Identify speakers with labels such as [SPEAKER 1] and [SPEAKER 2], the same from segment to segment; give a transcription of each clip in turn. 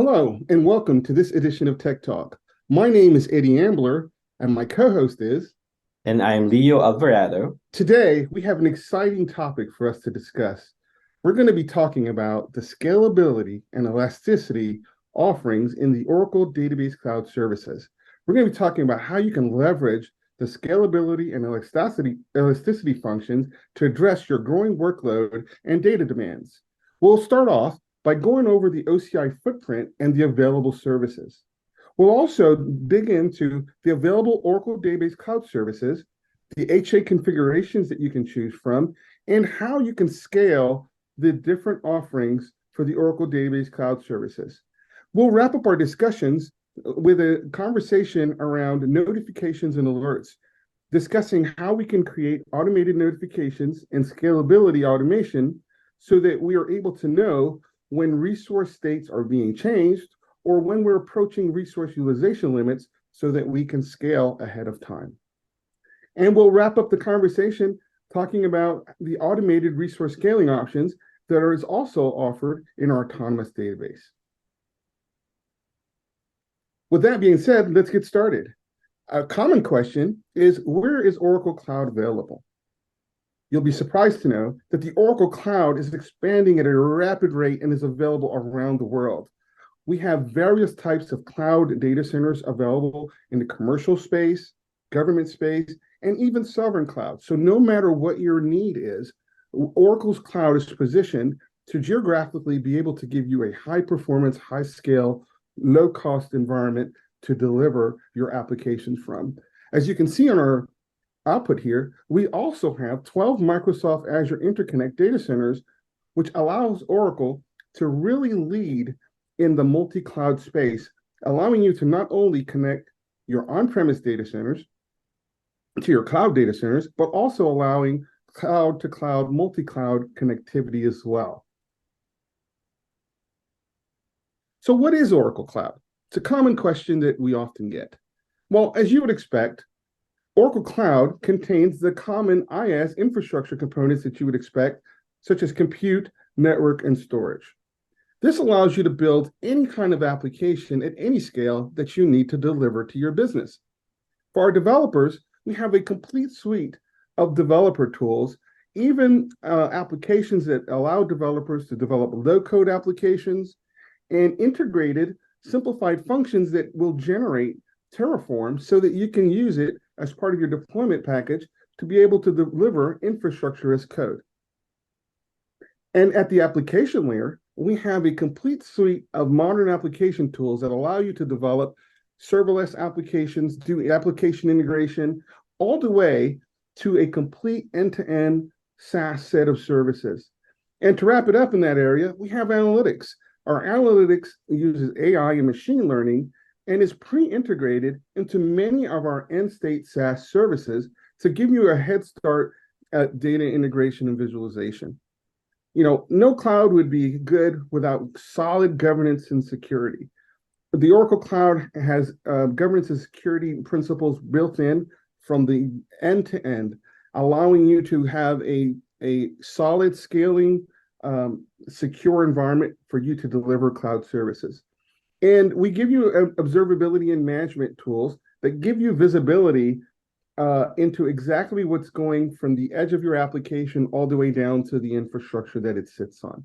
[SPEAKER 1] Hello, and welcome to this edition of Tech Talk. My name is Eddie Ambler, and my co-host is.
[SPEAKER 2] And I'm Leo Alvarado.
[SPEAKER 1] Today, we have an exciting topic for us to discuss. We're going to be talking about the scalability and elasticity offerings in the Oracle Database Cloud Services. We're going to be talking about how you can leverage the scalability and elasticity functions to address your growing workload and data demands. We'll start off by going over the OCI footprint and the available services. We'll also dig into the available Oracle Database Cloud Services, the HA configurations that you can choose from, and how you can scale the different offerings for the Oracle Database Cloud Services. We'll wrap up our discussions with a conversation around notifications and alerts, discussing how we can create automated notifications and scalability automation so that we are able to know when resource states are being changed or when we're approaching resource utilization limits so that we can scale ahead of time. And we'll wrap up the conversation talking about the automated resource scaling options that is also offered in our autonomous database. With that being said, let's get started. A common question is, where is Oracle Cloud available? You'll be surprised to know that the Oracle Cloud is expanding at a rapid rate and is available around the world. We have various types of cloud data centers available in the commercial space, government space, and even sovereign cloud. So no matter what your need is, Oracle's cloud is positioned to geographically be able to give you a high performance, high scale, low cost environment to deliver your applications from. As you can see on our output here, we also have 12 Microsoft Azure Interconnect data centers, which allows Oracle to really lead in the multi-cloud space, allowing you to not only connect your on-premise data centers to your cloud data centers, but also allowing cloud-to-cloud, multi-cloud connectivity as well. So what is Oracle Cloud? It's a common question that we often get. Well, as you would expect, Oracle Cloud contains the common IaaS infrastructure components that you would expect, such as compute, network, and storage. This allows you to build any kind of application at any scale that you need to deliver to your business. For our developers, we have a complete suite of developer tools, even applications that allow developers to develop low-code applications and integrated, simplified functions that will generate Terraform so that you can use it as part of your deployment package to be able to deliver infrastructure as code. And at the application layer, we have a complete suite of modern application tools that allow you to develop serverless applications, do application integration, all the way to a complete end-to-end SaaS set of services. And to wrap it up in that area, we have analytics. Our analytics uses AI and machine learning and is pre-integrated into many of our end-state SaaS services to give you a head start at data integration and visualization. You know, no cloud would be good without solid governance and security. The Oracle Cloud has governance and security principles built in from the end to end, allowing you to have a solid scaling, secure environment for you to deliver cloud services. And we give you observability and management tools that give you visibility into exactly what's going from the edge of your application all the way down to the infrastructure that it sits on.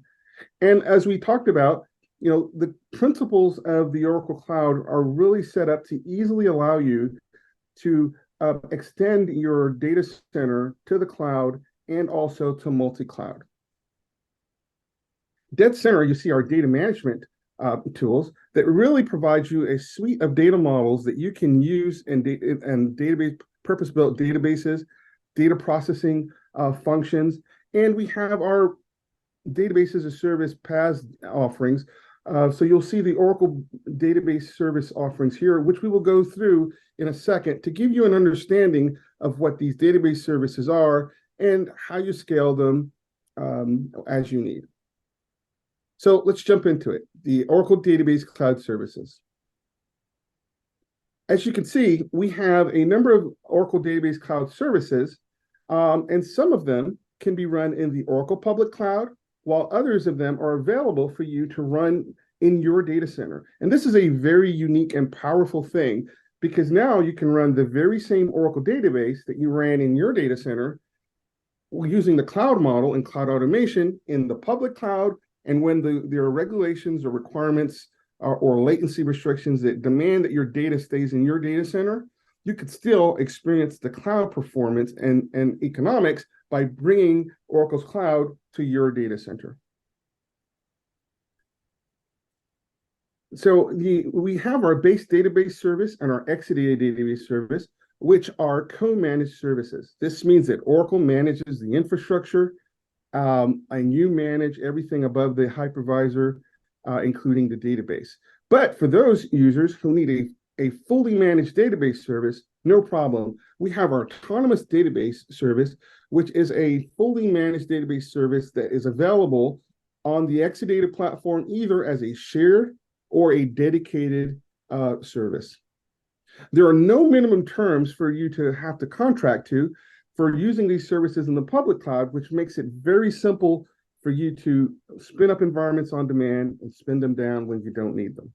[SPEAKER 1] And as we talked about, you know, the principles of the Oracle Cloud are really set up to easily allow you to extend your data center to the cloud and also to multi-cloud. Dead center, you see our data management tools that really provide you a suite of data models that you can use in database purpose-built databases, data processing functions, and we have our database as a service PaaS offerings. So you'll see the Oracle database service offerings here, which we will go through in a second to give you an understanding of what these database services are and how you scale them as you need. So let's jump into it. The Oracle Database Cloud Services. As you can see, we have a number of Oracle Database Cloud Services, and some of them can be run in the Oracle Public Cloud, while others of them are available for you to run in your data center. And this is a very unique and powerful thing because now you can run the very same Oracle database that you ran in your data center using the cloud model and cloud automation in the public cloud. And when there are regulations or requirements or latency restrictions that demand that your data stays in your data center, you could still experience the cloud performance and economics by bringing Oracle's cloud to your data center. So we have our base database service and our Exadata database service, which are co-managed services. This means that Oracle manages the infrastructure, and you manage everything above the hypervisor, including the database. But for those users who need a fully managed database service, no problem. We have our autonomous database service, which is a fully managed database service that is available on the Exadata platform, either as a shared or a dedicated service. There are no minimum terms for you to have to contract to for using these services in the public cloud, which makes it very simple for you to spin up environments on demand and spin them down when you don't need them.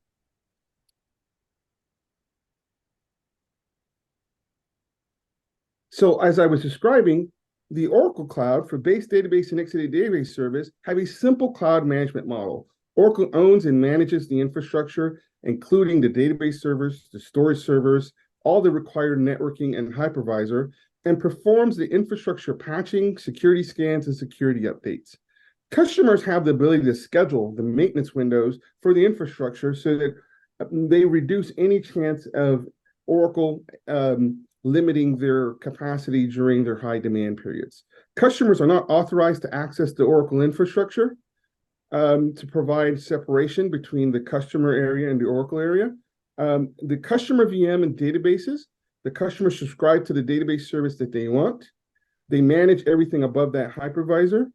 [SPEAKER 1] So as I was describing, the Oracle Cloud for base database and Exadata database service have a simple cloud management model. Oracle owns and manages the infrastructure, including the database servers, the storage servers, all the required networking and hypervisor, and performs the infrastructure patching, security scans, and security updates. Customers have the ability to schedule the maintenance windows for the infrastructure so that they reduce any chance of Oracle limiting their capacity during their high demand periods. Customers are not authorized to access the Oracle infrastructure to provide separation between the customer area and the Oracle area. The customer VM and databases, the customers subscribe to the database service that they want. They manage everything above that hypervisor,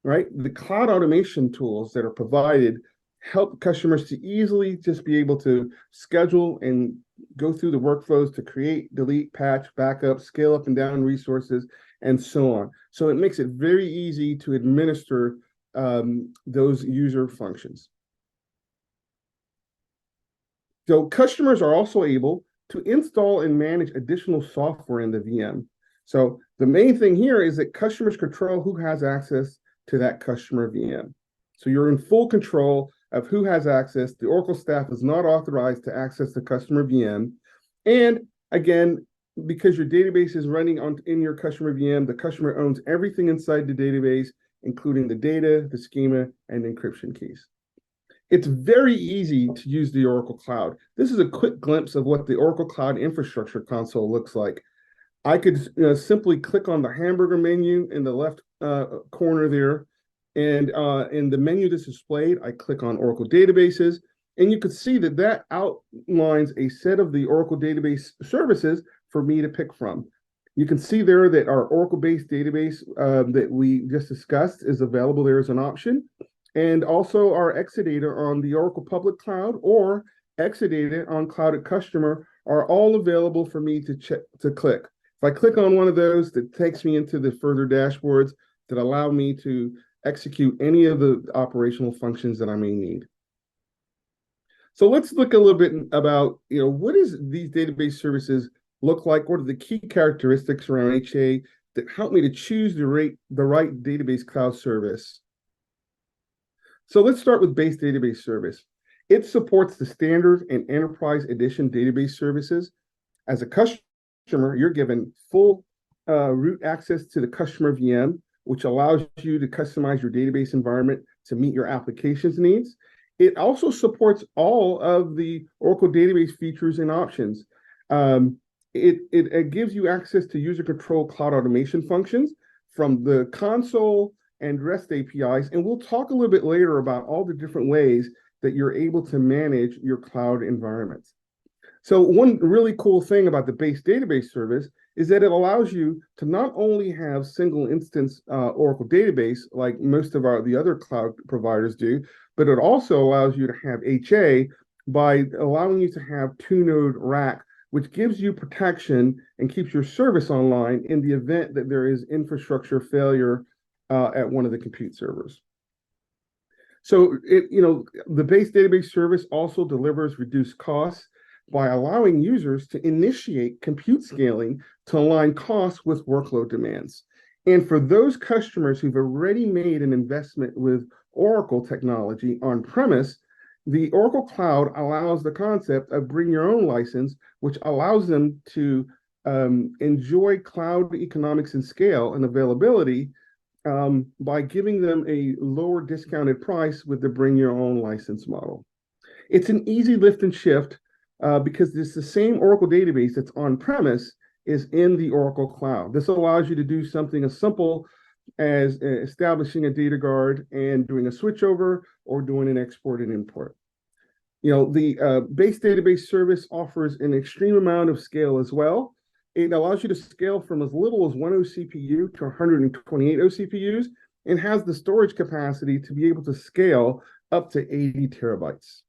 [SPEAKER 1] right? The cloud automation tools that are provided help customers to easily just be able to schedule and go through the workflows to create, delete, patch, backup, scale up and down resources, and so on. So it makes it very easy to administer those user functions. So customers are also able to install and manage additional software in the VM. So the main thing here is that customers control who has access to that customer VM. So you're in full control of who has access. The Oracle staff is not authorized to access the customer VM. And again, because your database is running in your customer VM, the customer owns everything inside the database, including the data, the schema, and encryption keys. It's very easy to use the Oracle Cloud. This is a quick glimpse of what the Oracle Cloud Infrastructure Console looks like. I could simply click on the hamburger menu in the left corner there, and in the menu that's displayed, I click on Oracle Databases, and you could see that that outlines a set of the Oracle Database services for me to pick from. You can see there that our Oracle-based database that we just discussed is available there as an option. And also our Exadata on the Oracle Public Cloud or Exadata on Cloud at Customer are all available for me to click. If I click on one of those, that takes me into the further dashboards that allow me to execute any of the operational functions that I may need. So let's look a little bit about, what does these database services look like? What are the key characteristics around HA that help me to choose the right database cloud service? So let's start with base database service. It supports the standard and enterprise edition database services. As a customer, you're given full root access to the customer VM, which allows you to customize your database environment to meet your application's needs. It also supports all of the Oracle database features and options. It gives you access to user control cloud automation functions from the console and REST APIs. And we'll talk a little bit later about all the different ways that you're able to manage your cloud environments. So one really cool thing about the base database service is that it allows you to not only have single instance Oracle database like most of the other cloud providers do, but it also allows you to have HA by allowing you to have two-node rack, which gives you protection and keeps your service online in the event that there is infrastructure failure at one of the compute servers. So the base database service also delivers reduced costs by allowing users to initiate compute scaling to align costs with workload demands. And for those customers who've already made an investment with Oracle technology on premise, the Oracle Cloud allows the concept of bring your own license, which allows them to enjoy cloud economics and scale and availability by giving them a lower discounted price with the bring your own license model. It's an easy lift and shift because it's the same Oracle database that's on premise is in the Oracle Cloud. This allows you to do something as simple as establishing a data guard and doing a switchover or doing an export and import. The base database service offers an extreme amount of scale as well. It allows you to scale from as little as 1 OCPU to 128 OCPUs and has the storage capacity to be able to scale up to 80 terabytes.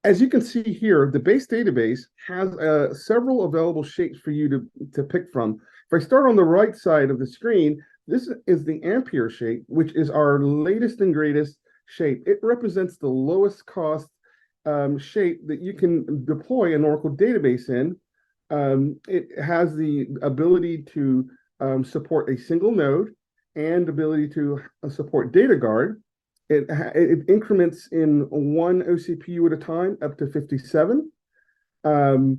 [SPEAKER 1] As you can see here, the base database has several available shapes for you to pick from. If I start on the right side of the screen, this is the Ampere shape, which is our latest and greatest shape. It represents the lowest cost shape that you can deploy an Oracle database in. It has the ability to support a single node and ability to support data guard. It increments in 1 OCPU at a time up to 57. And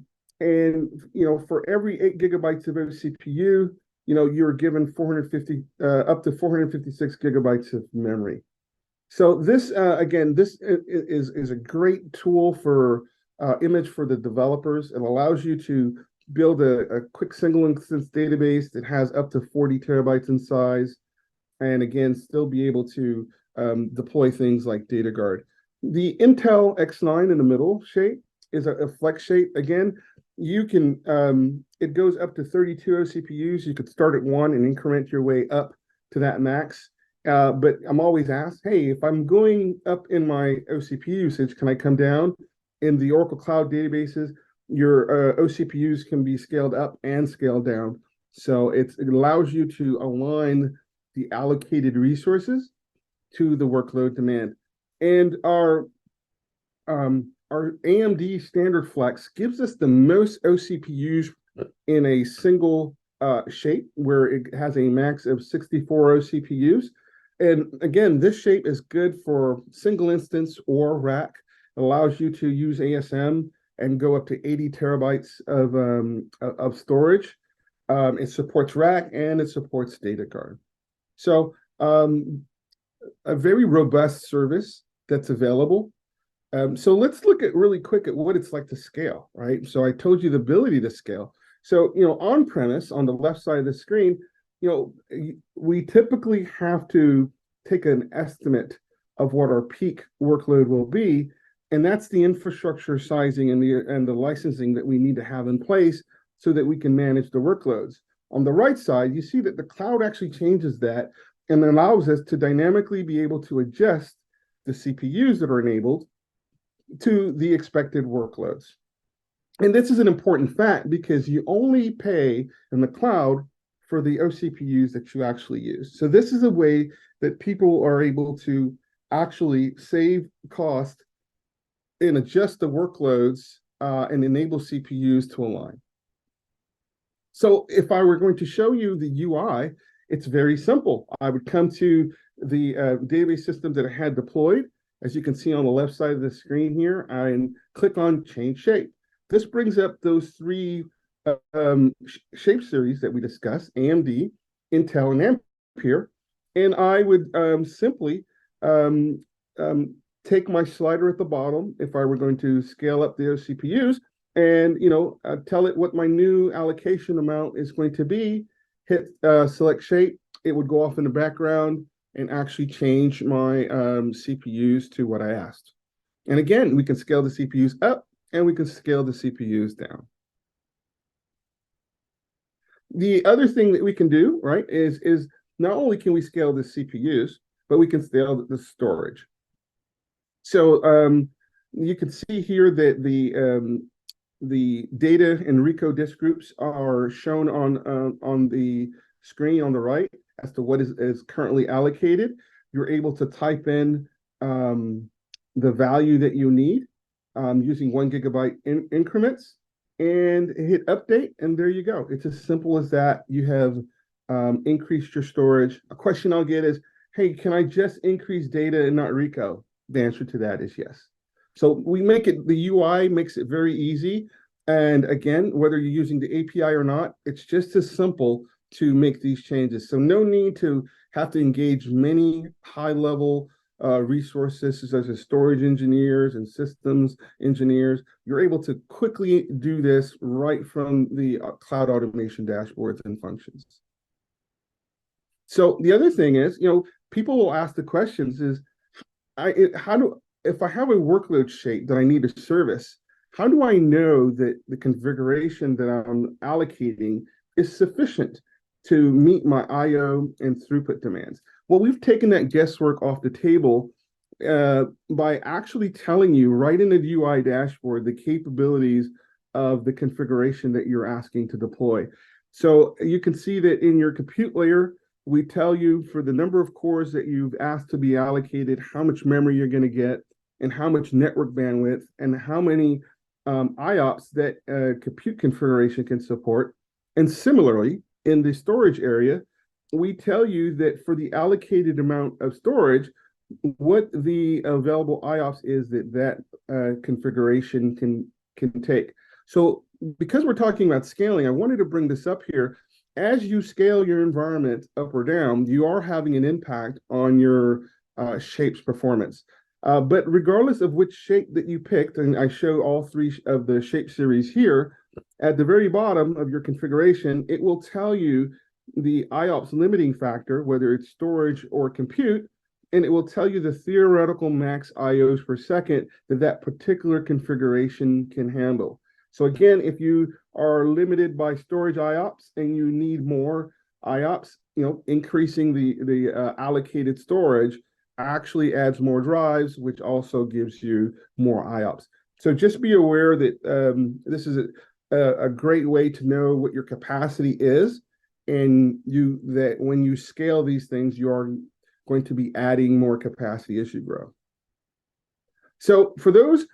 [SPEAKER 1] for every 8 gigabytes of OCPU, you're given 450 up to 456 gigabytes of memory. So this again, this is a great tool for image for the developers. It allows you to build a quick single instance database that has up to 40 terabytes in size, and again, still be able to deploy things like data guard. The Intel X9 in the middle shape is a flex shape. Again, you can it goes up to 32 OCPUs. You could start at 1 and increment your way up to that max. But I'm always asked, hey, if I'm going up in my OCPU usage, can I come down? In the Oracle Cloud databases, your OCPUs can be scaled up and scaled down. So it allows you to align the allocated resources to the workload demand. And our AMD standard flex gives us the most OCPUs in a single shape, where it has a max of 64 OCPUs. And again, this shape is good for single instance or rack. It allows you to use ASM and go up to 80 terabytes of storage. It supports rack and it supports data guard. So a very robust service that's available. So let's look at really quick at what it's like to scale, right? So I told you the ability to scale. So, on premise on the left side of the screen, we typically have to take an estimate of what our peak workload will be, and that's the infrastructure sizing and the licensing that we need to have in place so that we can manage the workloads. On the right side, you see that the cloud actually changes that and allows us to dynamically be able to adjust the CPUs that are enabled to the expected workloads. And this is an important fact because you only pay in the cloud for the OCPUs that you actually use. So this is a way that people are able to actually save cost and adjust the workloads and enable CPUs to align. So if I were going to show you the UI, it's very simple. I would come to the database system that I had deployed. As you can see on the left side of the screen here, and click on Change Shape. This brings up those three shape series that we discussed, AMD, Intel, and Ampere. And I would simply take my slider at the bottom if I were going to scale up the CPUs and tell it what my new allocation amount is going to be, hit select shape. It would go off in the background and actually change my CPUs to what I asked. And again, we can scale the CPUs up and we can scale the CPUs down. The other thing that we can do, right, is not only can we scale the CPUs, but we can scale the storage. So you can see here that the data and Rico disk groups are shown on the screen on the right as to what is currently allocated. you're able to type in the value that you need using 1 GB increments and hit update, and there you go. It's as simple as that. You have increased your storage. A question I'll get is, hey, can I just increase data and not Rico? The answer to that is yes. So we make it, the UI makes it very easy. And again, whether you're using the API or not, it's just as simple to make these changes. So no need to have to engage many high-level resources such as storage engineers and systems engineers. You're able to quickly do this right from the cloud automation dashboards and functions. So the other thing is, people will ask the questions is, if I have a workload shape that I need to service, how do I know that the configuration that I'm allocating is sufficient to meet my I/O and throughput demands? Well, we've taken that guesswork off the table by actually telling you right in the UI dashboard the capabilities of the configuration that you're asking to deploy. So you can see that in your compute layer, we tell you for the number of cores that you've asked to be allocated, how much memory you're going to get, and how much network bandwidth, and how many IOPS that compute configuration can support. And similarly, in the storage area, we tell you that for the allocated amount of storage, what the available IOPS is that configuration can take. So because we're talking about scaling, I wanted to bring this up here. As you scale your environment up or down, you are having an impact on your shape's performance. But regardless of which shape that you picked, and I show all three of the shape series here, at the very bottom of your configuration, it will tell you the IOPS limiting factor, whether it's storage or compute, and it will tell you the theoretical max IOs per second that particular configuration can handle. So again, if you are limited by storage IOPS and you need more IOPS, increasing the allocated storage actually adds more drives, which also gives you more IOPS. So just be aware that this is a great way to know what your capacity is, and that when you scale these things, you are going to be adding more capacity as you grow. So for those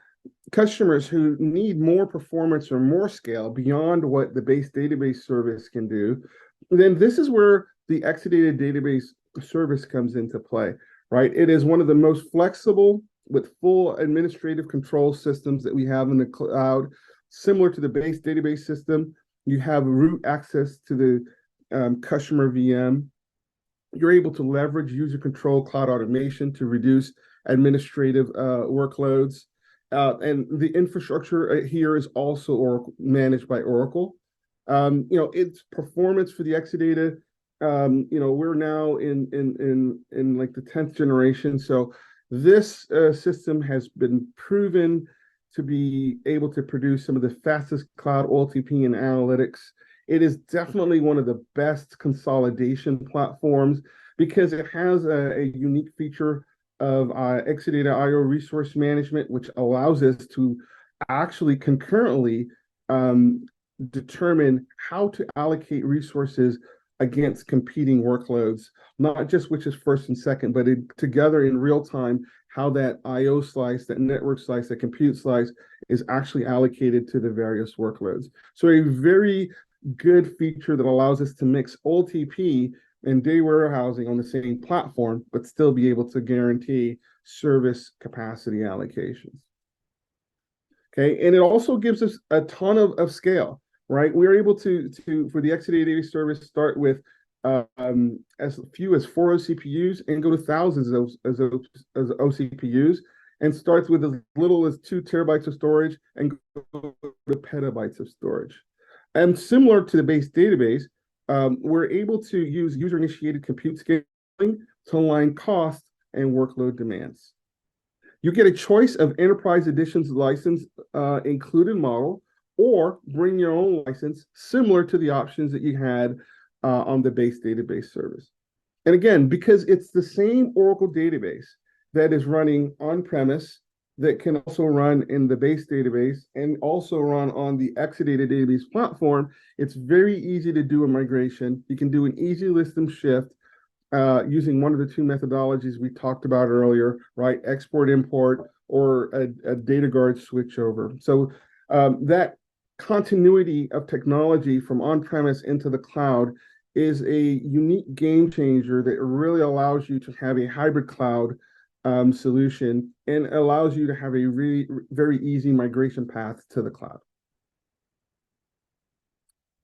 [SPEAKER 1] customers who need more performance or more scale beyond what the base database service can do, then this is where the Exadata database service comes into play, right? It is one of the most flexible with full administrative control systems that we have in the cloud, similar to the base database system. You have root access to the customer VM. You're able to leverage user control cloud automation to reduce administrative workloads. And the infrastructure here is also managed by Oracle. Its performance for the Exadata, we're now in like the 10th generation. So this system has been proven to be able to produce some of the fastest cloud OLTP and analytics. It is definitely one of the best consolidation platforms because it has a unique feature of Exadata IO resource management, which allows us to actually concurrently determine how to allocate resources against competing workloads, not just which is first and second, but together in real time, how that IO slice, that network slice, that compute slice is actually allocated to the various workloads. So a very good feature that allows us to mix OLTP and data warehousing on the same platform, but still be able to guarantee service capacity allocations. Okay, and it also gives us a ton of scale, right? We're able to for the Exadata service, start with as few as 4 OCPUs and go to thousands of OCPUs, and starts with as little as 2 terabytes of storage and go to petabytes of storage. And similar to the base database, we're able to use user-initiated compute scaling to align cost and workload demands. You get a choice of enterprise editions license included model, or bring your own license similar to the options that you had on the base database service. And again, because it's the same Oracle database that is running on-premise, that can also run in the base database and also run on the Exadata database platform, it's very easy to do a migration. You can do an easy lift and shift using one of the two methodologies we talked about earlier, right? Export, import, or a data guard switchover. So that continuity of technology from on-premise into the cloud is a unique game changer that really allows you to have a hybrid cloud solution and allows you to have a really very easy migration path to the cloud.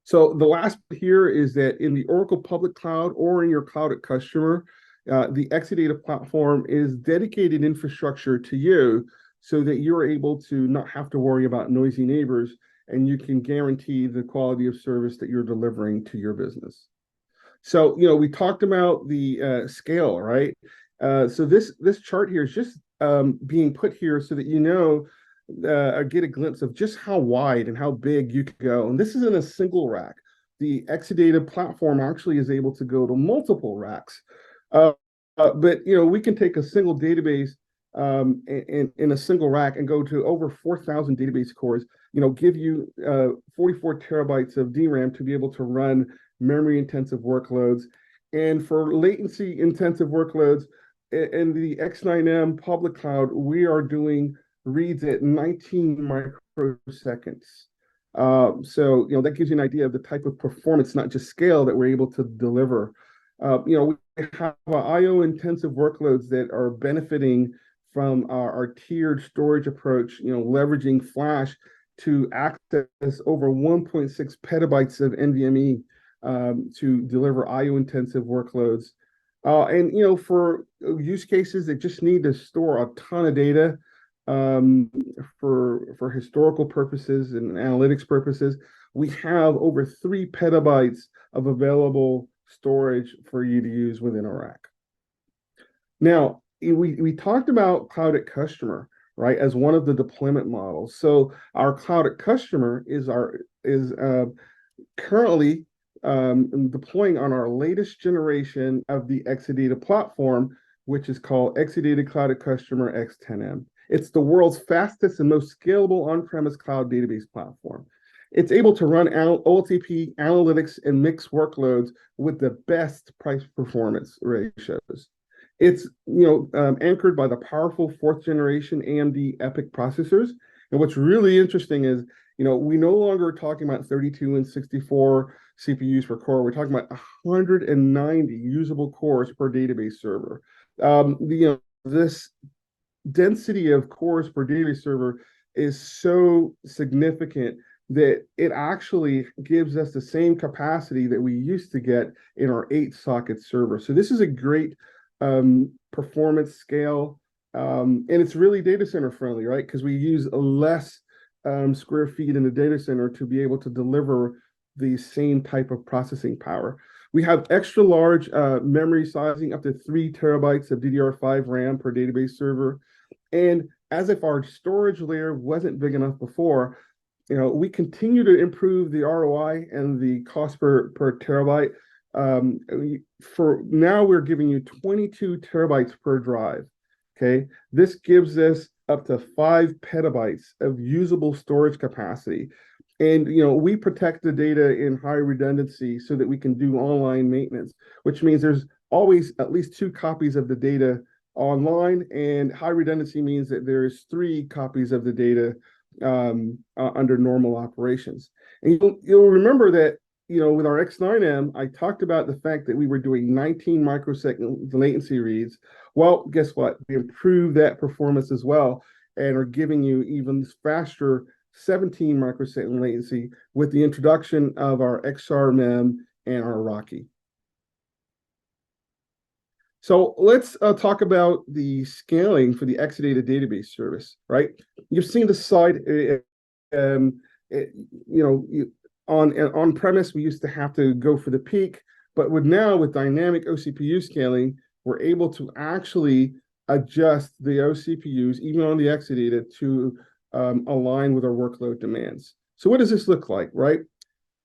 [SPEAKER 1] So the last here is that in the Oracle public cloud or in your cloud at customer, the Exadata platform is dedicated infrastructure to you so that you're able to not have to worry about noisy neighbors and you can guarantee the quality of service that you're delivering to your business. So, we talked about the scale, right? So this chart here is just being put here so that get a glimpse of just how wide and how big you can go. And this is in a single rack. The Exadata platform actually is able to go to multiple racks. But we can take a single database in a single rack and go to over 4,000 database cores, give you 44 terabytes of DRAM to be able to run memory intensive workloads. And for latency intensive workloads in the X9M public cloud, we are doing reads at 19 microseconds. So, that gives you an idea of the type of performance, not just scale, that we're able to deliver. We have IO intensive workloads that are benefiting from our tiered storage approach, leveraging Flash to access over 1.6 petabytes of NVMe to deliver IO intensive workloads. And for use cases that just need to store a ton of data for historical purposes and analytics purposes, we have over 3 petabytes of available storage for you to use within a rack. Now, we talked about cloud at customer, right, as one of the deployment models. So our cloud at customer is currently deploying on our latest generation of the Exadata platform, which is called Exadata Cloud at Customer X10M. It's the world's fastest and most scalable on-premise cloud database platform. It's able to run OLTP analytics and mixed workloads with the best price performance ratios. It's anchored by the powerful 4th generation AMD EPYC processors. And what's really interesting is, we no longer are talking about 32 and 64 CPUs per core. We're talking about 190 usable cores per database server. This density of cores per database server is so significant that it actually gives us the same capacity that we used to get in our 8-socket server. So this is a great performance scale, and it's really data center friendly, right? Because we use less square feet in the data center to be able to deliver the same type of processing power. We have extra large memory sizing, up to 3 terabytes of DDR5 RAM per database server. And as if our storage layer wasn't big enough before, we continue to improve the ROI and the cost per terabyte. For now, we're giving you 22 terabytes per drive. Okay, this gives us up to 5 petabytes of usable storage capacity. And we protect the data in high redundancy so that we can do online maintenance, which means there's always at least 2 copies of the data online, and high redundancy means that there's 3 copies of the data under normal operations. And you'll remember that with our X9M, I talked about the fact that we were doing 19 microsecond latency reads. Well, guess what? We improved that performance as well and are giving you even faster 17 microsecond latency with the introduction of our XRMM and our Rocky. So let's talk about the scaling for the Exadata database service, right? You've seen the slide. On premise, we used to have to go for the peak, but with dynamic OCPU scaling, we're able to actually adjust the OCPUs, even on the Exadata, to align with our workload demands. So what does this look like, right?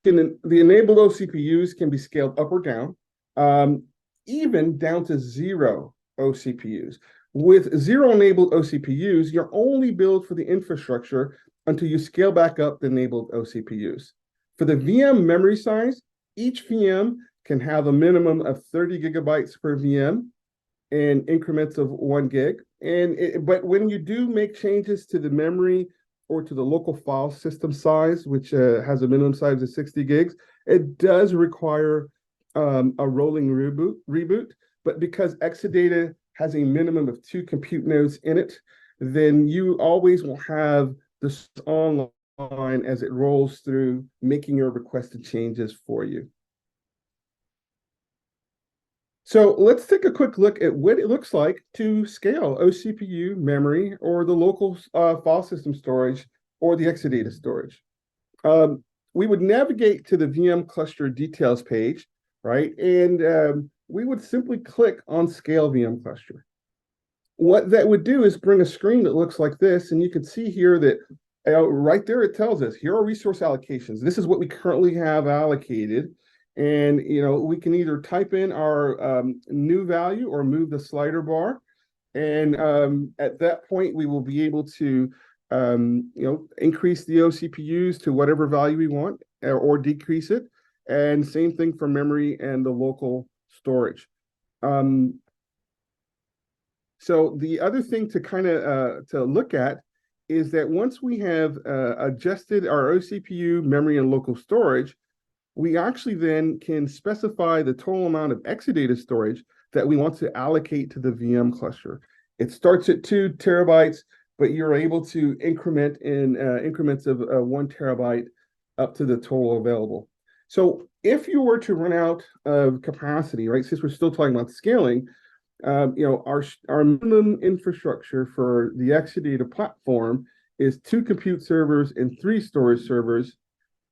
[SPEAKER 1] The enabled OCPUs can be scaled up or down, even down to 0 OCPUs. With 0 enabled OCPUs, you're only billed for the infrastructure until you scale back up the enabled OCPUs. For the VM memory size, each VM can have a minimum of 30 gigabytes per VM in increments of 1 gig. But when you do make changes to the memory or to the local file system size, which has a minimum size of 60 gigs, it does require a rolling reboot. But because Exadata has a minimum of 2 compute nodes in it, then you always will have this online as it rolls through, making your requested changes for you. So let's take a quick look at what it looks like to scale OCPU memory or the local file system storage or the Exadata storage. We would navigate to the VM cluster details page, right? And we would simply click on Scale VM cluster. What that would do is bring a screen that looks like this, and you can see here that right there it tells us, here are resource allocations. This is what we currently have allocated. And we can either type in our new value or move the slider bar. And at that point, we will be able to increase the OCPUs to whatever value we want or decrease it. And same thing for memory and the local storage. So the other thing to kind of to look at is that once we have adjusted our OCPU, memory, and local storage, we actually then can specify the total amount of Exadata storage that we want to allocate to the VM cluster. It starts at 2 terabytes, but you're able to increment in increments of 1 terabyte up to the total available. So if you were to run out of capacity, right, since we're still talking about scaling, our minimum infrastructure for the Exadata platform is 2 compute servers and 3 storage servers,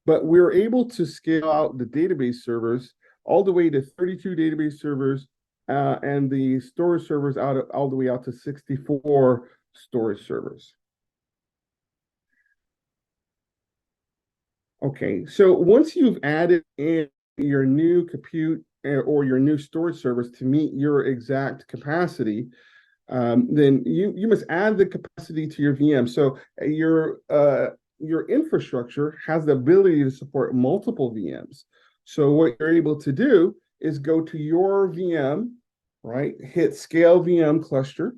[SPEAKER 1] but we're able to scale out the database servers all the way to 32 database servers and the storage servers all the way out to 64 storage servers. Okay, so once you've added in your new compute or your new storage servers to meet your exact capacity, then you must add the capacity to your VM. So your infrastructure has the ability to support multiple VMs. So what you're able to do is go to your VM, right? Hit Scale VM cluster,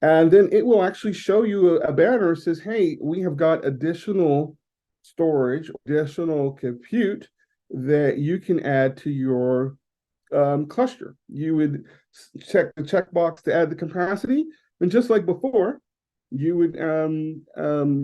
[SPEAKER 1] and then it will actually show you a banner that says, hey, we have got additional storage, additional compute that you can add to your cluster. You would check the checkbox to add the capacity, and just like before, you would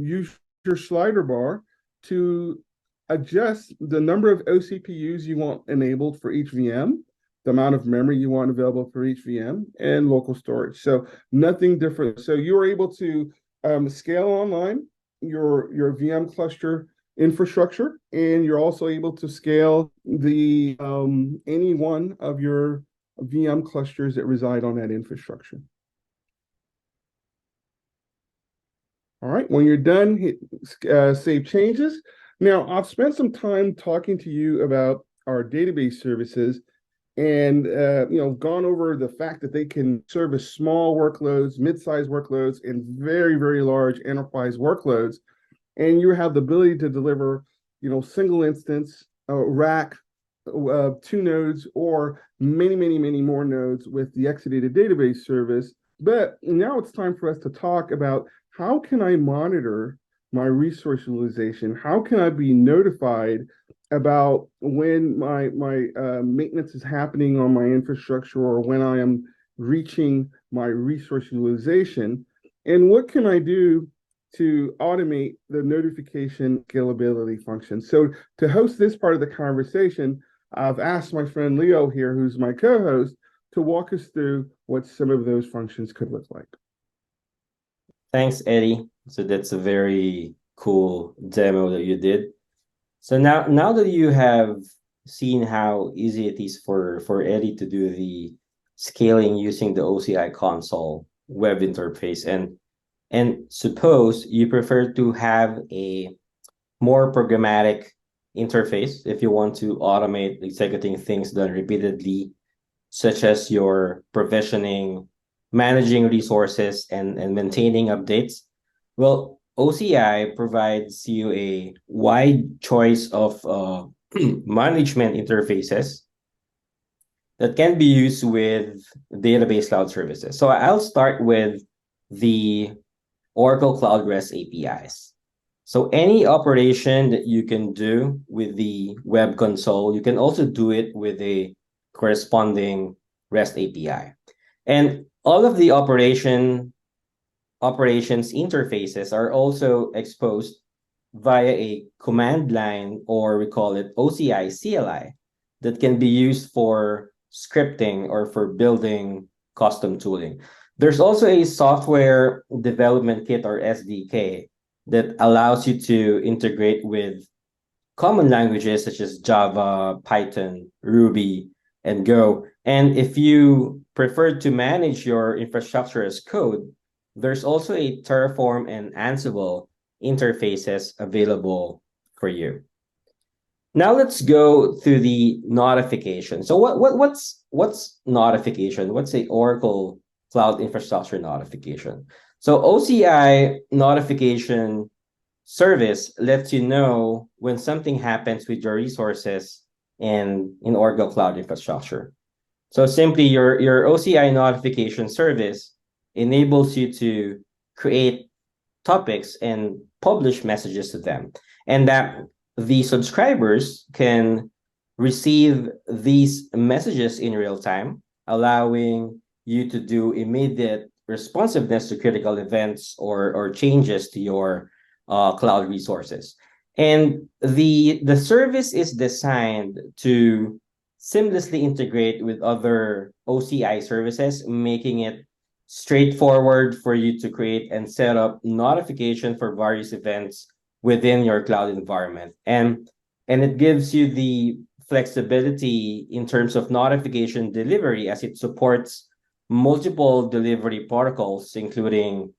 [SPEAKER 1] use your slider bar to adjust the number of OCPUs you want enabled for each VM, the amount of memory you want available for each VM, and local storage. So nothing different. So you're able to scale online your VM cluster infrastructure, and you're also able to scale the any one of your VM clusters that reside on that infrastructure. All right, when you're done, hit save changes. Now, I've spent some time talking to you about our database services and gone over the fact that they can service small workloads, mid-sized workloads, and very, very large enterprise workloads. And you have the ability to deliver, single instance, rack, 2 nodes, or many, many, many more nodes with the Exadata database service. But now it's time for us to talk about how can I monitor my resource utilization? How can I be notified about when my maintenance is happening on my infrastructure or when I am reaching my resource utilization? And what can I do to automate the notification scalability function? So to host this part of the conversation, I've asked my friend Leo here, who's my co-host, to walk us through what some of those functions could look like.
[SPEAKER 2] Thanks, Eddie. So that's a very cool demo that you did. So now that you have seen how easy it is for Eddie to do the scaling using the OCI console web interface, and suppose you prefer to have a more programmatic interface if you want to automate executing things done repeatedly, such as your provisioning, managing resources, and maintaining updates. Well, OCI provides you a wide choice of management interfaces that can be used with database cloud services. So I'll start with the Oracle Cloud REST APIs. So any operation that you can do with the web console, you can also do it with a corresponding REST API. And all of the operations interfaces are also exposed via a command line, or we call it OCI CLI, that can be used for scripting or for building custom tooling. There's also a software development kit, or SDK, that allows you to integrate with common languages such as Java, Python, Ruby, and Go. And if you prefer to manage your infrastructure as code, there's also a Terraform and Ansible interfaces available for you. Now let's go through the notification. So what's notification? What's a Oracle Cloud Infrastructure notification? So OCI notification service lets you know when something happens with your resources in Oracle Cloud Infrastructure. So simply your OCI notification service enables you to create topics and publish messages to them, and that the subscribers can receive these messages in real time, allowing you to do immediate responsiveness to critical events or changes to your cloud resources. And the service is designed to seamlessly integrate with other OCI services, making it straightforward for you to create and set up notification for various events within your cloud environment. And it gives you the flexibility in terms of notification delivery, as it supports multiple delivery protocols, including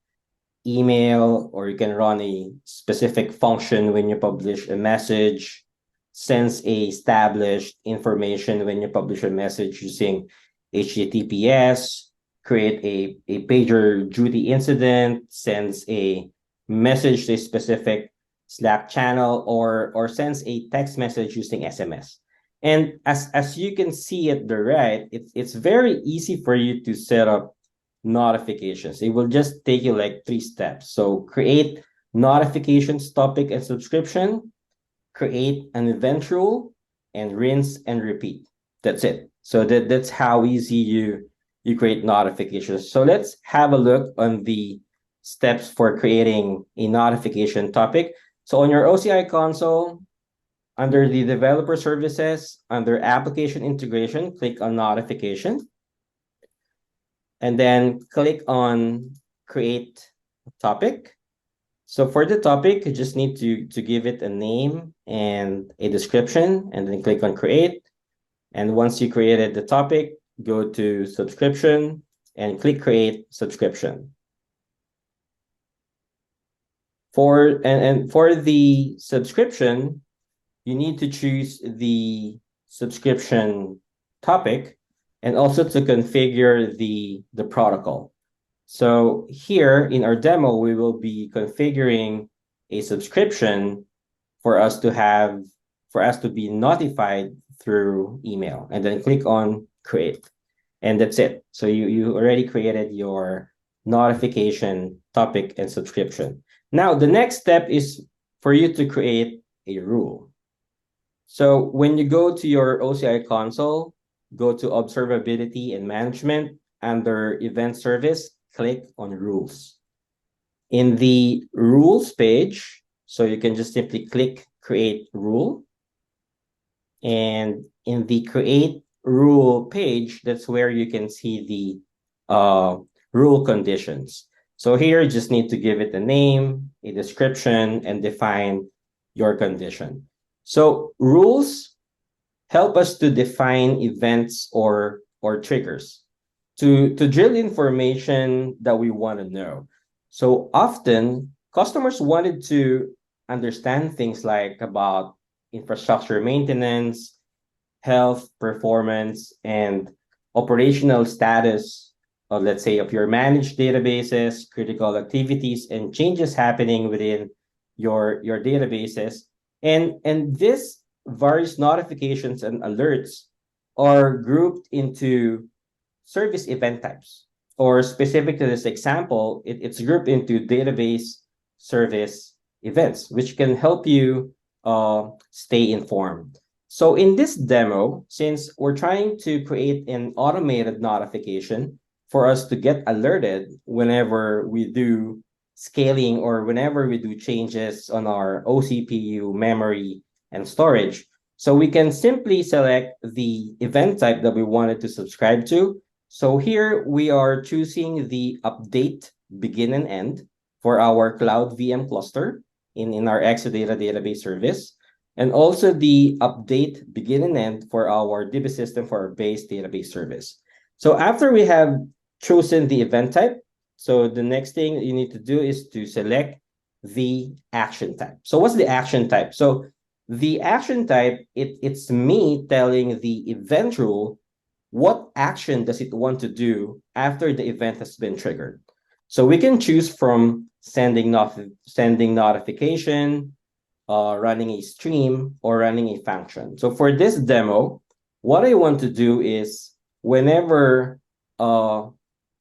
[SPEAKER 2] email, or you can run a specific function when you publish a message, sense a established information when you publish a message using HTTPS, create a pager duty incident, sends a message to a specific Slack channel, or sends a text message using SMS. And as you can see at the right, it's very easy for you to set up notifications. It will just take you like 3 steps. So create notifications topic and subscription, create an event rule, and rinse and repeat. That's it. So that's how easy you create notifications. So let's have a look on the steps for creating a notification topic. So on your OCI console, under the developer services, under application integration, click on notification. And then click on create topic. So for the topic, you just need to give it a name and a description, and then click on create. And once you created the topic, go to subscription and click create subscription. For the subscription, you need to choose the subscription topic, and also to configure the protocol. So here in our demo, we will be configuring a subscription for us to be notified through email, and then click on create. And that's it. So you already created your notification topic and subscription. Now, the next step is for you to create a rule. So when you go to your OCI console, go to observability and management. Under event service, click on rules. In the rules page, so you can just simply click create rule. And in the create rule page, that's where you can see the rule conditions. So here you just need to give it a name, a description, and define your condition. So rules help us to define events or triggers to drill information that we want to know. So often customers wanted to understand things like about infrastructure maintenance, health, performance, and operational status, let's say, of your managed databases, critical activities, and changes happening within your databases. And this various notifications and alerts are grouped into service event types. Or specific to this example, it's grouped into database service events, which can help you stay informed. So in this demo, since we're trying to create an automated notification for us to get alerted whenever we do scaling or whenever we do changes on our OCPU, memory, and storage. So we can simply select the event type that we wanted to subscribe to. So here we are choosing the update begin and end for our cloud VM cluster in our Exadata database service, and also the update begin and end for our DB system for our base database service. So after we have chosen the event type, so the next thing you need to do is to select the action type. So what's the action type? So the action type, it's me telling the event rule what action does it want to do after the event has been triggered. So we can choose from sending notification, running a stream, or running a function. So for this demo, what I want to do is whenever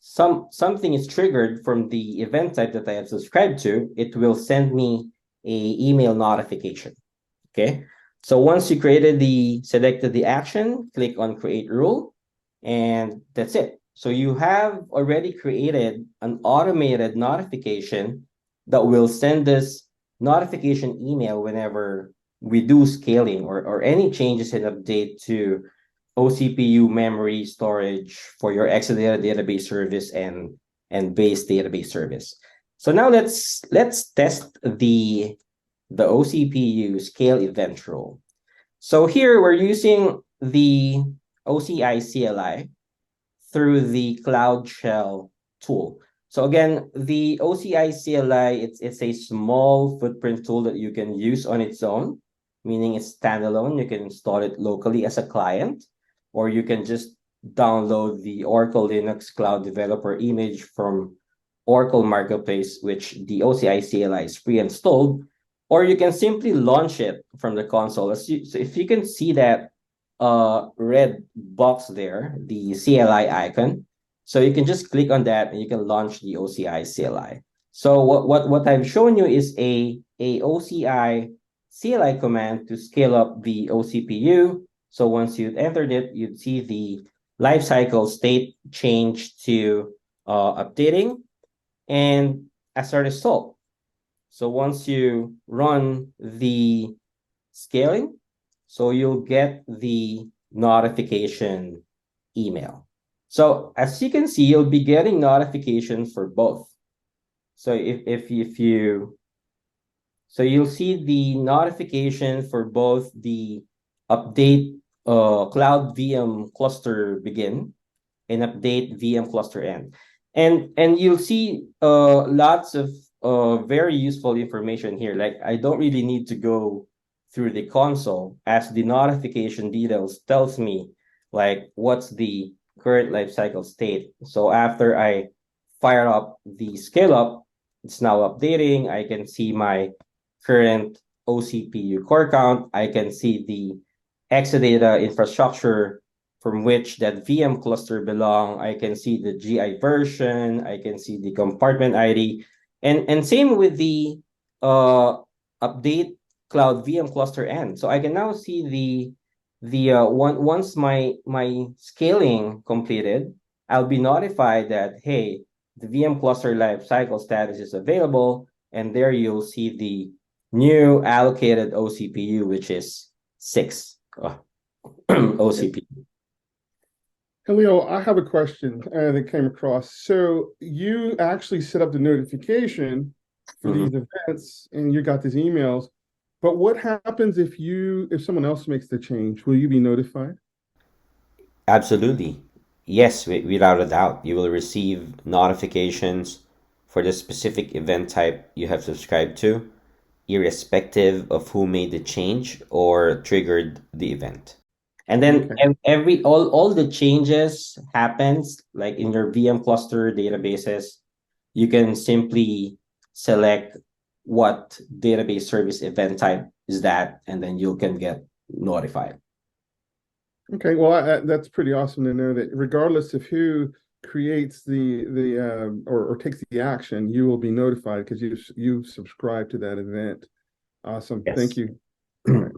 [SPEAKER 2] something is triggered from the event type that I have subscribed to, it will send me a email notification. Okay. So once you selected the action, click on create rule, and that's it. So you have already created an automated notification that will send us notification email whenever we do scaling or any changes and update to OCPU, memory, storage for your Exadata database service and base database service. So now let's test the OCPU scale event rule. So here we're using the OCI CLI through the Cloud Shell tool. So again, the OCI CLI, it's a small footprint tool that you can use on its own, meaning it's standalone. You can install it locally as a client, or you can just download the Oracle Linux Cloud Developer image from Oracle Marketplace, which the OCI CLI is pre-installed, or you can simply launch it from the console. So if you can see that red box there, the CLI icon, so you can just click on that and you can launch the OCI CLI. So what I've shown you is a OCI CLI command to scale up the OCPU. So once you've entered it, you'd see the lifecycle state change to updating. And as a result, so once you run the scaling, so you'll get the notification email. So as you can see, you'll be getting notifications for both. So so you'll see the notification for both the update cloud VM cluster begin and update VM cluster end. And you'll see lots of very useful information here. Like I don't really need to go through the console, as the notification details tells me like what's the current lifecycle state. So after I fire up the scale up, it's now updating. I can see my current OCPU core count. I can see the Exadata infrastructure from which that VM cluster belong. I can see the GI version. I can see the compartment ID, and same with the update cloud VM cluster end. So I can now see once my scaling completed, I'll be notified that hey, the VM cluster lifecycle status is available, and there you'll see the new allocated OCPU, which is 6 OCPU.
[SPEAKER 1] And Leo, I have a question that came across. So you actually set up the notification for these events, and you got these emails. But what happens if someone else makes the change? Will you be notified?
[SPEAKER 2] Absolutely. Yes, without a doubt. You will receive notifications for the specific event type you have subscribed to, irrespective of who made the change or triggered the event. And then
[SPEAKER 1] Okay.
[SPEAKER 2] all the changes happens like in your VM cluster databases. You can simply select what database service event type is that, and then you can get notified.
[SPEAKER 1] Okay, well, that's pretty awesome to know that regardless of who creates or takes the action, you will be notified because you subscribe to that event. Awesome, thank
[SPEAKER 2] Yes.
[SPEAKER 1] you. All right.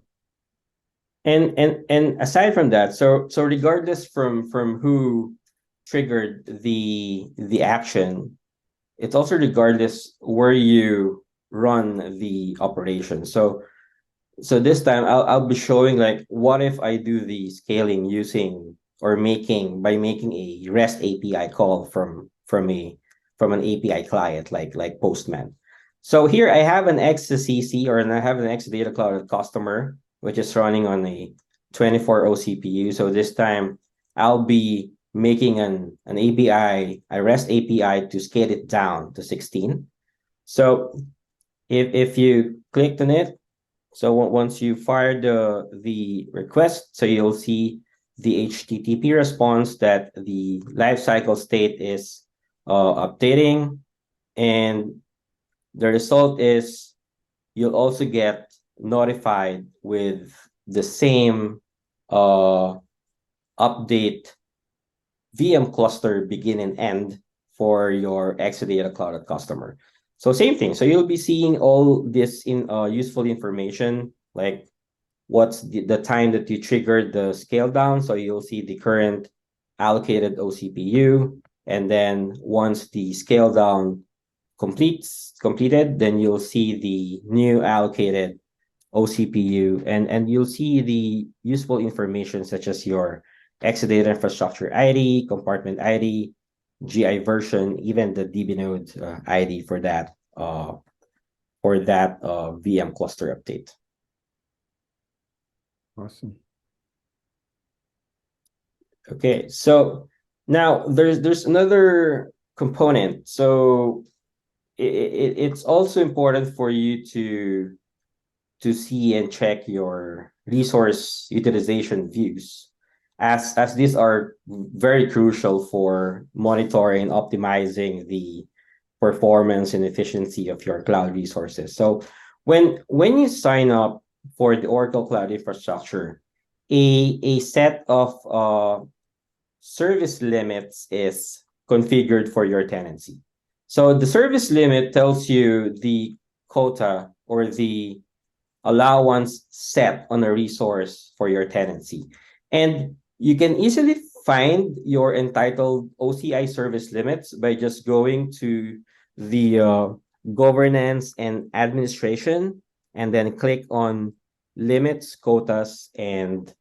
[SPEAKER 2] And aside from that, so regardless from who triggered the action, it's also regardless where you run the operation. So this time I'll be showing like what if I do the scaling using or making a REST API call from an API client like Postman. So here I have an XCC or I have an Exadata Cloud customer which is running on a 24 CPU. So this time I'll be making an API, a REST API to scale it down to 16. So if you clicked on it, so once you fire the request, so you'll see the HTTP response that the lifecycle state is updating, and the result is you'll also get notified with the same uh, update VM cluster begin and end for your Exadata Cloud customer. So same thing. So you'll be seeing all this in useful information like what's the time that you triggered the scale down. So you'll see the current allocated OCPU. And then once the scale down completed, then you'll see the new allocated OCPU and you'll see the useful information such as your Exadata infrastructure ID, compartment ID, GI version, even the DB node ID for that VM cluster update.
[SPEAKER 1] Awesome.
[SPEAKER 2] Okay, so now there's another component. So it's also important for you to see and check your resource utilization views, as these are very crucial for monitoring and optimizing the performance and efficiency of your cloud resources. So when you sign up for the Oracle Cloud Infrastructure, a set of service limits is configured for your tenancy. So the service limit tells you the quota or the allowance set on a resource for your tenancy. And you can easily find your entitled OCI service limits by just going to the governance and administration and then click on limits, quotas, and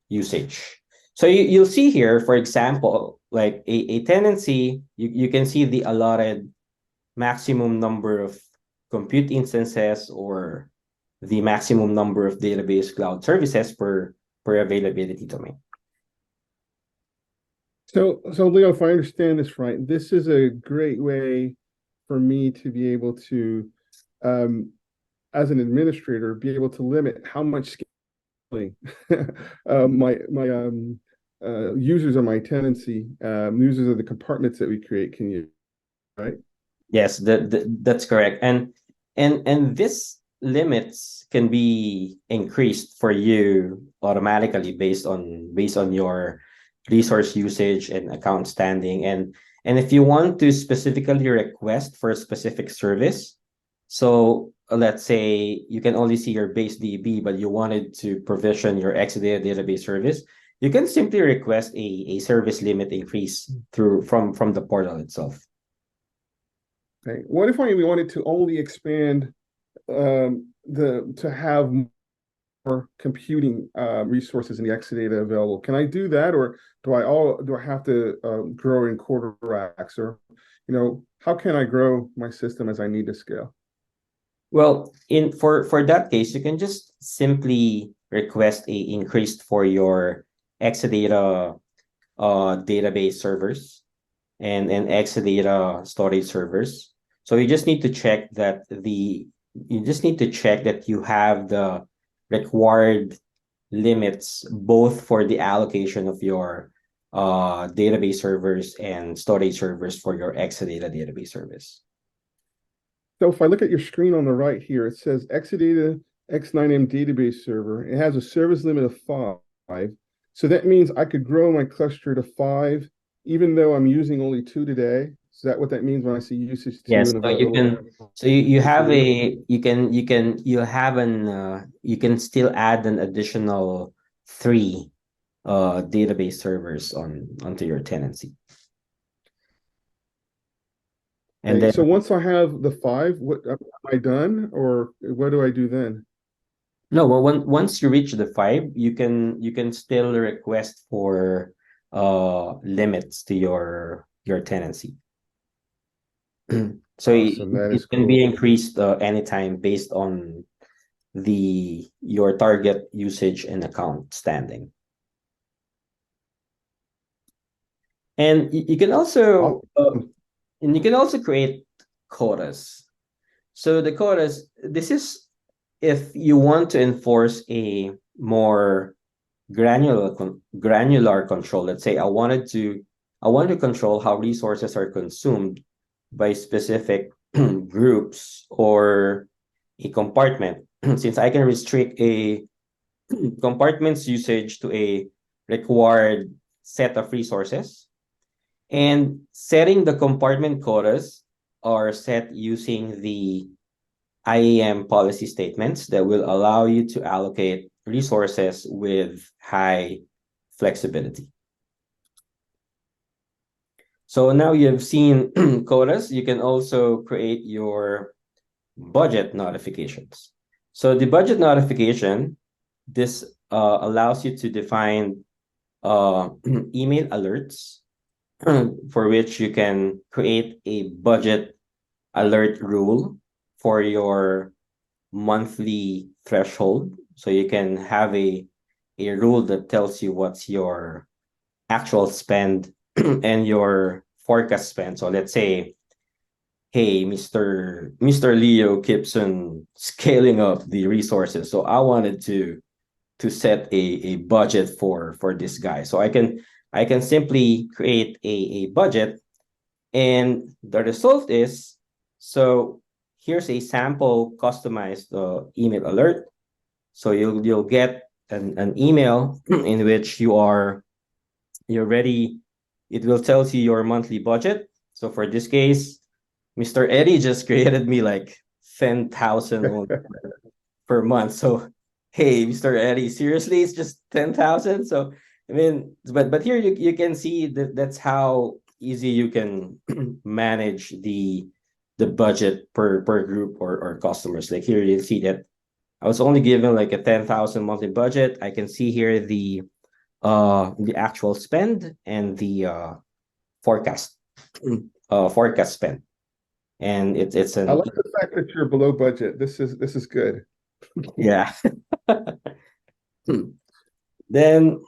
[SPEAKER 2] usage. So you'll see here, for example, like a tenancy, you can see the allotted maximum number of compute instances or the maximum number of database cloud services per availability domain.
[SPEAKER 1] So Leo, if I understand this right, this is a great way for me to be able to, as an administrator, be able to limit how much scaling my users of my tenancy, users of the compartments that we create can use, right?
[SPEAKER 2] Yes, that's correct. And this limits can be increased for you automatically based on your resource usage and account standing. And if you want to specifically request for a specific service, so let's say you can only see your BaseDB, but you wanted to provision your Exadata database service, you can simply request a service limit increase from the portal itself.
[SPEAKER 1] Okay. What if we wanted to only expand to have more computing resources in the Exadata available? Can I do that, or do I have to grow in quarter racks, or how can I grow my system as I need to scale?
[SPEAKER 2] Well, in for that case, you can just simply request a increased for your Exadata database servers and Exadata storage servers. So you just need to check that you have the required limits both for the allocation of your database servers and storage servers for your Exadata database service.
[SPEAKER 1] So if I look at your screen on the right here, it says Exadata X9M database server. It has a service limit of 5. So that means I could grow my cluster to 5, even though I'm using only 2 today. Is that what that means when I see usage 2
[SPEAKER 2] Yes,
[SPEAKER 1] in
[SPEAKER 2] so you
[SPEAKER 1] available
[SPEAKER 2] can, so you have
[SPEAKER 1] solution?
[SPEAKER 2] a, you have an, you can still add an additional 3 database servers onto your tenancy. And
[SPEAKER 1] Okay,
[SPEAKER 2] then,
[SPEAKER 1] so once I have the 5, what am I done, or what do I do then?
[SPEAKER 2] no, well, once you reach the 5, you can still request for limits to your tenancy. So
[SPEAKER 1] Awesome, that
[SPEAKER 2] it
[SPEAKER 1] is
[SPEAKER 2] can be
[SPEAKER 1] cool.
[SPEAKER 2] increased anytime based on your target usage and account standing. And you can also
[SPEAKER 1] Awesome.
[SPEAKER 2] create quotas. So the quotas, this is if you want to enforce a more granular control. Let's say I wanted to control how resources are consumed by specific groups or a compartment. Since I can restrict a compartment's usage to a required set of resources, and setting the compartment quotas are set using the IAM policy statements that will allow you to allocate resources with high flexibility. So now you've seen quotas, you can also create your budget notifications. So the budget notification, this allows you to define email alerts for which you can create a budget alert rule for your monthly threshold. So you can have a rule that tells you what's your actual spend and your forecast spend. So let's say, hey, Mr. Leo keeps on scaling up the resources. So I wanted to set a budget for this guy. So I can simply create a budget, and the result is, so here's a sample customized email alert. So you'll get an email in which you're ready. It will tell you your monthly budget. So for this case, Mr. Eddie just created me like 10,000 per month. So hey, Mr. Eddie, seriously, it's just 10,000. So I mean, but here you can see that that's how easy you can manage the budget per group or customers. Like here you see that I was only given like a 10,000 monthly budget. I can see here the actual spend and the forecast forecast spend. And it's
[SPEAKER 1] I
[SPEAKER 2] an
[SPEAKER 1] like the fact that you're below budget. This is good.
[SPEAKER 2] yeah. Then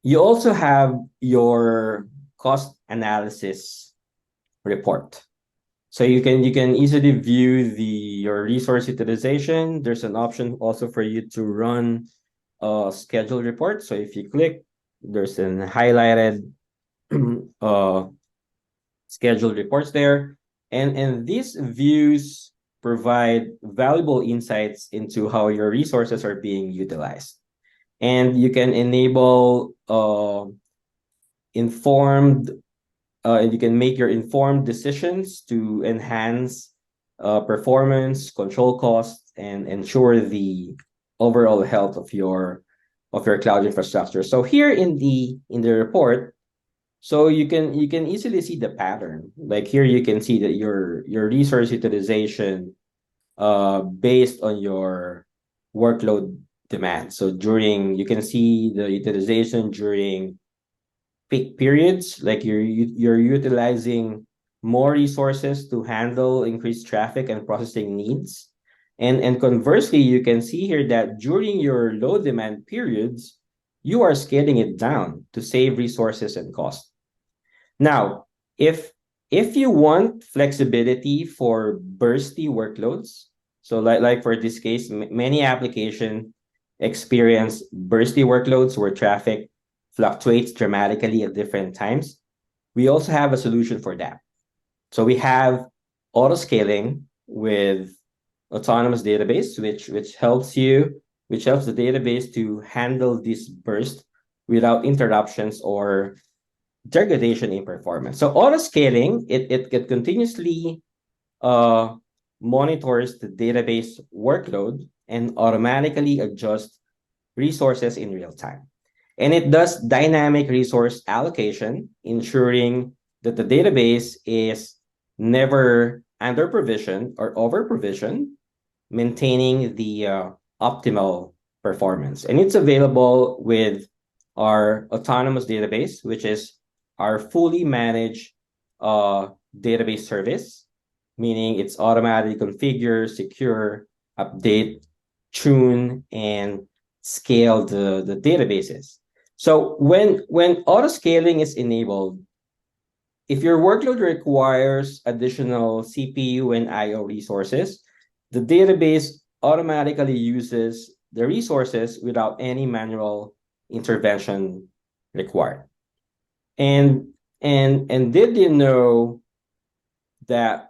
[SPEAKER 2] you also have your cost analysis report. So you can easily view your resource utilization. There's an option also for you to run a schedule report. So if you click, there's an highlighted uh scheduled reports there. And these views provide valuable insights into how your resources are being utilized. And you can enable informed and you can make your informed decisions to enhance performance, control costs, and ensure the overall health of your cloud infrastructure. So here in the report, so you can easily see the pattern. Like here you can see that your resource utilization based on your workload demand. So during you can see the utilization during peak periods, like you're utilizing more resources to handle increased traffic and processing needs. And conversely, you can see here that during your low demand periods, you are scaling it down to save resources and cost. Now, if you want flexibility for bursty workloads, so like for this case, many application experience bursty workloads where traffic fluctuates dramatically at different times. We also have a solution for that. So we have auto scaling with autonomous database, which helps the database to handle this burst without interruptions or degradation in performance. So auto scaling, it continuously monitors the database workload and automatically adjusts resources in real time. And it does dynamic resource allocation, ensuring that the database is never under provision or over provision, maintaining the optimal performance. And it's available with our autonomous database, which is our fully managed database service, meaning it's automatically configure, secure, update, tune, and scale the databases. So when auto scaling is enabled, if your workload requires additional CPU and IO resources, the database automatically uses the resources without any manual intervention required. And did you know that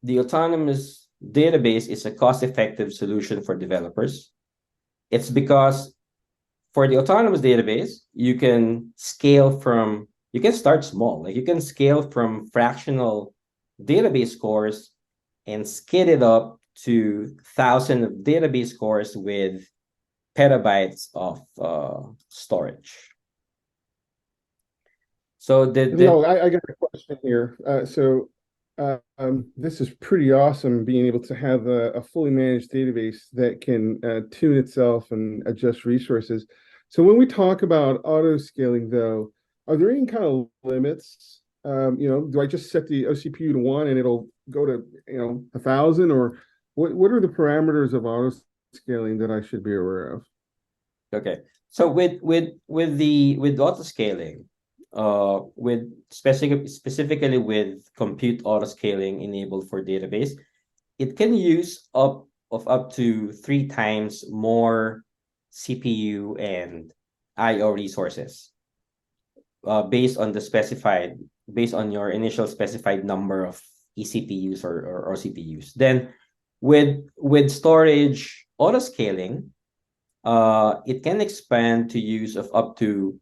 [SPEAKER 2] the autonomous database is a cost-effective solution for developers? It's because for the autonomous database, you can start small. Like you can scale from fractional database scores and scale it up to thousands of database scores with petabytes of storage. So
[SPEAKER 1] I got a question here. This is pretty awesome being able to have a fully managed database that can tune itself and adjust resources. So when we talk about auto scaling, though, are there any kind of limits? Do I just set the OCPU to 1 and it'll go to 1,000, or what are the parameters of auto scaling that I should be aware of?
[SPEAKER 2] Okay, so with auto scaling, with specifically with compute auto scaling enabled for database, it can use up to 3 times more CPU and IO resources, based on your initial specified number of eCPUs or CPUs. Then with storage auto scaling, it can expand to use of up to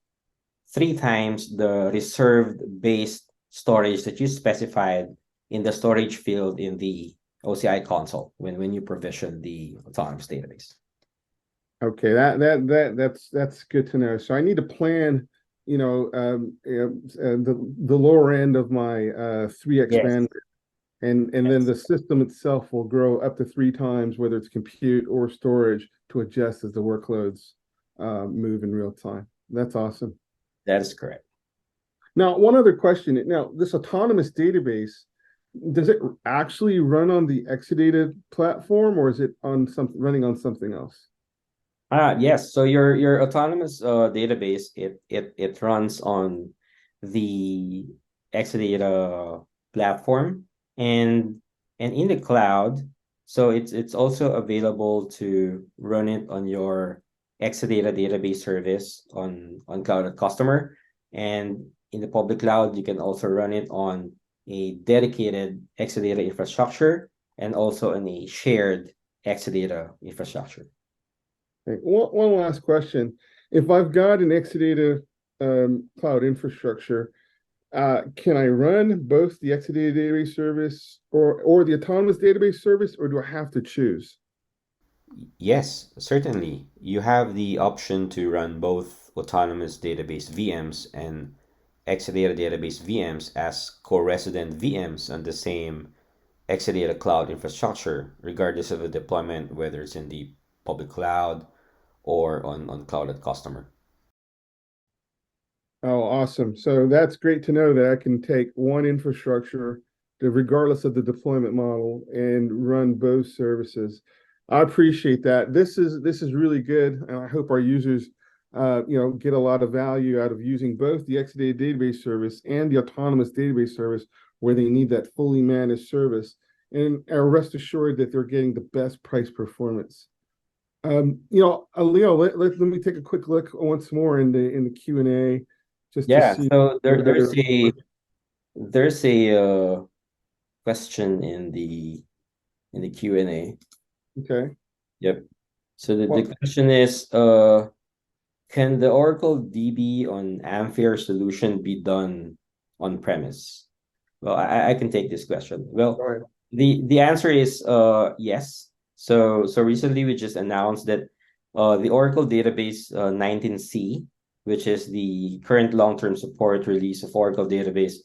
[SPEAKER 2] 3 times the reserved base storage that you specified in the storage field in the OCI console when you provision the autonomous database.
[SPEAKER 1] Okay, that's good to know. So I need to plan, the lower end of my 3x
[SPEAKER 2] Yes.
[SPEAKER 1] bandwidth, and then the system itself will grow up to 3 times, whether it's compute or storage, to adjust as the workloads move in real time. That's awesome.
[SPEAKER 2] That is correct.
[SPEAKER 1] Now, one other question. Now, this autonomous database, does it actually run on the Exadata platform, or is it running on something else?
[SPEAKER 2] Yes. So your autonomous database, it runs on the Exadata platform and in the cloud. So it's also available to run it on your Exadata database service on Cloud Customer, and in the public cloud you can also run it on a dedicated Exadata infrastructure and also on a shared Exadata infrastructure.
[SPEAKER 1] Okay. One last question. If I've got an Exadata cloud infrastructure, can I run both the Exadata database service or the autonomous database service, or do I have to choose?
[SPEAKER 2] Yes, certainly. You have the option to run both autonomous database VMs and Exadata database VMs as co-resident VMs on the same Exadata cloud infrastructure, regardless of the deployment, whether it's in the public cloud or on Cloud at Customer.
[SPEAKER 1] Oh, awesome. So that's great to know that I can take one infrastructure, regardless of the deployment model, and run both services. I appreciate that. This is really good, and I hope our users get a lot of value out of using both the Exadata database service and the autonomous database service where they need that fully managed service, and are rest assured that they're getting the best price performance. Leo, let me take a quick look once more in the Q&A just to
[SPEAKER 2] Yeah,
[SPEAKER 1] see
[SPEAKER 2] so there's
[SPEAKER 1] other.
[SPEAKER 2] a question in the Q&A.
[SPEAKER 1] Okay.
[SPEAKER 2] Yep. So the
[SPEAKER 1] Well,
[SPEAKER 2] question is, can the Oracle DB on Ampere solution be done on premise? Well, I can take this question. Well,
[SPEAKER 1] All right.
[SPEAKER 2] the answer is yes. So recently we just announced that the Oracle database 19C, which is the current long-term support release of Oracle database,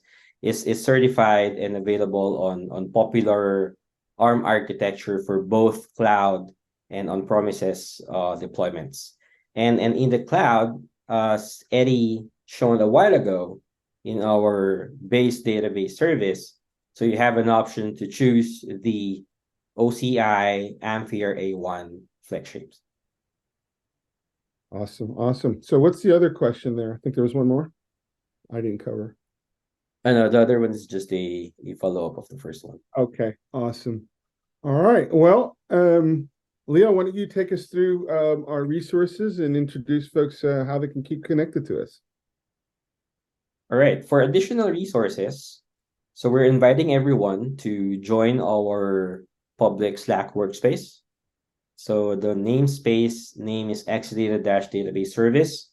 [SPEAKER 2] is certified and available on popular ARM architecture for both cloud and on-premises deployments. And in the cloud, as Eddie shown a while ago, in our base database service, so you have an option to choose the OCI Ampere A1 FlexShapes.
[SPEAKER 1] Awesome. Awesome. So what's the other question there? I think there was one more I didn't cover.
[SPEAKER 2] I know the other one is just a follow-up of the first one.
[SPEAKER 1] Okay. Awesome. All right. Well, Leo, why don't you take us through our resources and introduce folks how they can keep connected to us?
[SPEAKER 2] All right. For additional resources, so we're inviting everyone to join our public Slack workspace. So the namespace name is Exadata Database Service.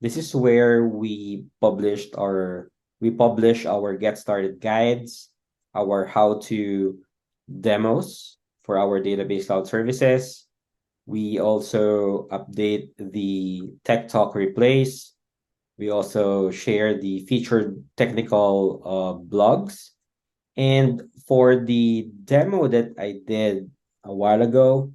[SPEAKER 2] This is where we publish our get started guides, our how-to demos for our database cloud services. We also update the Tech Talk replays. We also share the featured technical blogs. And for the demo that I did a while ago,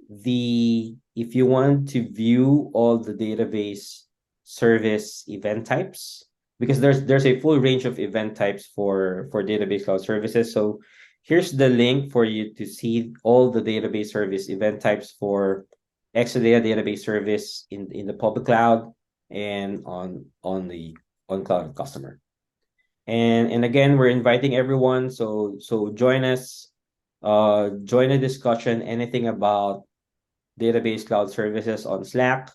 [SPEAKER 2] if you want to view all the database service event types, because there's a full range of event types for database cloud services. So here's the link for you to see all the database service event types for Exadata database service in the public cloud and on cloud customer. And again, we're inviting everyone. So join us, join the discussion, anything about database cloud services on Slack.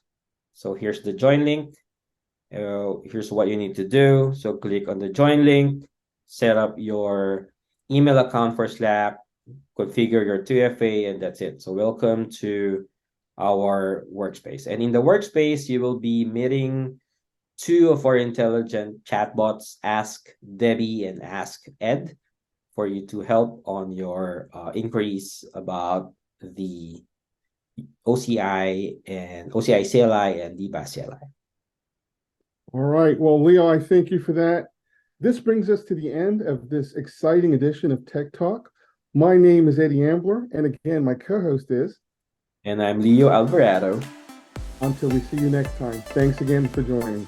[SPEAKER 2] So here's the join link. Here's what you need to do. So click on the join link, set up your email account for Slack, configure your 2FA, and that's it. So welcome to our workspace. And in the workspace, you will be meeting two of our intelligent chatbots, Ask Debbie and Ask Ed, for you to help on your inquiries about the OCI and OCI CLI and DBAS CLI.
[SPEAKER 1] All right. Well, Leo, I thank you for that. This brings us to the end of this exciting edition of Tech Talk. My name is Eddie Ambler, and again, my co-host is...
[SPEAKER 2] And I'm Leo Alvarado.
[SPEAKER 1] Until we see you next time, thanks again for joining.